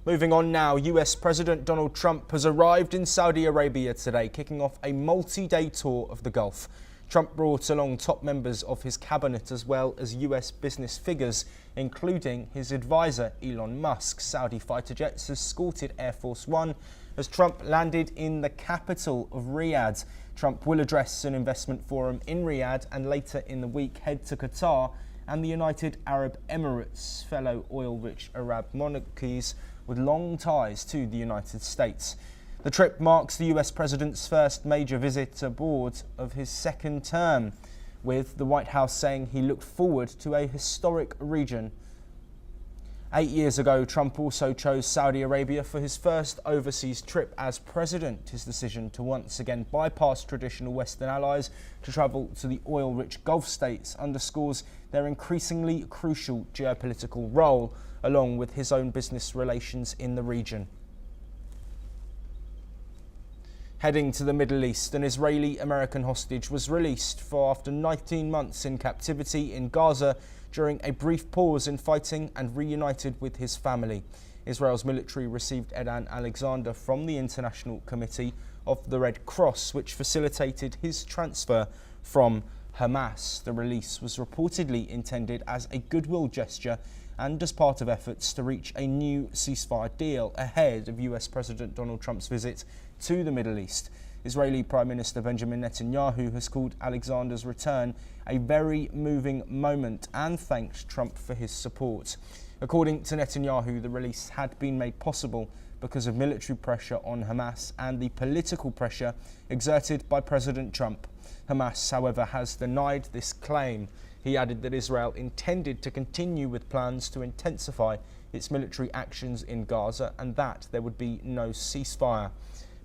Moving on now, US President Donald Trump has arrived in Saudi Arabia today, kicking off a multi-day tour of the Gulf. Trump brought along top members of his cabinet as well as US business figures, including his advisor Elon Musk. Saudi fighter jets escorted Air Force One as Trump landed in the capital of Riyadh. Trump will address an investment forum in Riyadh and later in the week head to Qatar and the United Arab Emirates, fellow oil-rich Arab monarchies with long ties to the United States. The trip marks the US president's first major visit aboard of his second term, with the White House saying he looked forward to a historic region. 8 years ago, Trump also chose Saudi Arabia for his first overseas trip as president. His decision to once again bypass traditional Western allies to travel to the oil-rich Gulf states underscores their increasingly crucial geopolitical role, along with his own business relations in the region. Heading to the Middle East, an Israeli-American hostage was released after 19 months in captivity in Gaza during a brief pause in fighting and reunited with his family. Israel's military received Edan Alexander from the International Committee of the Red Cross, which facilitated his transfer from Hamas. The release was reportedly intended as a goodwill gesture and as part of efforts to reach a new ceasefire deal ahead of US President Donald Trump's visit to the Middle East. Israeli Prime Minister Benjamin Netanyahu has called Alexander's return a very moving moment and thanked Trump for his support. According to Netanyahu, the release had been made possible because of military pressure on Hamas and the political pressure exerted by President Trump. Hamas, however, has denied this claim. He added that Israel intended to continue with plans to intensify its military actions in Gaza and that there would be no ceasefire.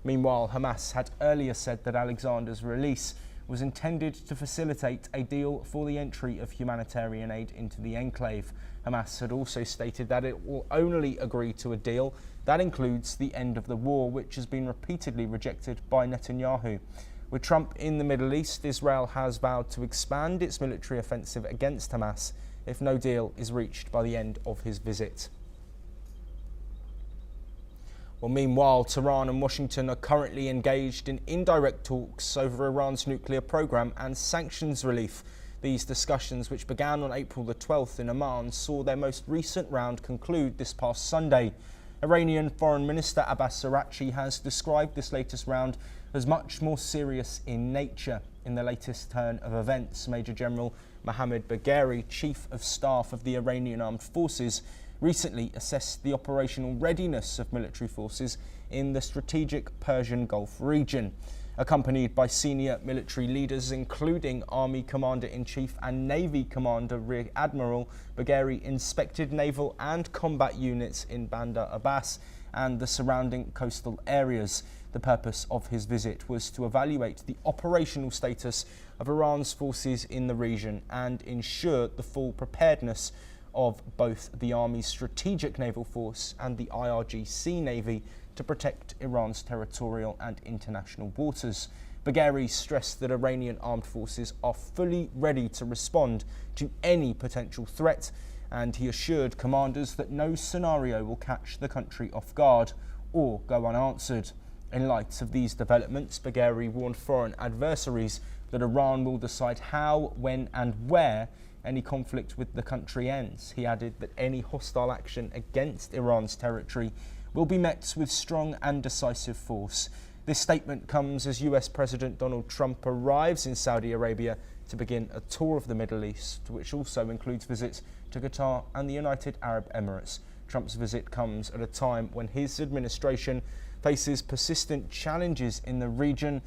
Meanwhile, Hamas had earlier said that Alexander's release was intended to facilitate a deal for the entry of humanitarian aid into the enclave. Hamas had also stated that it will only agree to a deal that includes the end of the war, which has been repeatedly rejected by Netanyahu. With Trump in the Middle East, Israel has vowed to expand its military offensive against Hamas if no deal is reached by the end of his visit. Well, meanwhile, Tehran and Washington are currently engaged in indirect talks over Iran's nuclear program and sanctions relief. These discussions, which began on April the 12th in Amman, saw their most recent round conclude this past Sunday. Iranian Foreign Minister Abbas Araghchi has described this latest round as much more serious in nature. In the latest turn of events, Major General Mohammad Bagheri, Chief of Staff of the Iranian Armed Forces, recently assessed the operational readiness of military forces in the strategic Persian Gulf region. Accompanied by senior military leaders, including Army Commander-in-Chief and Navy Commander Rear Admiral, Bagheri inspected naval and combat units in Bandar Abbas and the surrounding coastal areas. The purpose of his visit was to evaluate the operational status of Iran's forces in the region and ensure the full preparedness of both the Army's Strategic Naval Force and the IRGC Navy to protect Iran's territorial and international waters. Bagheri stressed that Iranian armed forces are fully ready to respond to any potential threat, and he assured commanders that no scenario will catch the country off guard or go unanswered. In light of these developments, Bagheri warned foreign adversaries that Iran will decide how, when and where any conflict with the country ends. He added that any hostile action against Iran's territory will be met with strong and decisive force. This statement comes as US President Donald Trump arrives in Saudi Arabia to begin a tour of the Middle East, which also includes visits to Qatar and the United Arab Emirates. Trump's visit comes at a time when his administration faces persistent challenges in the region,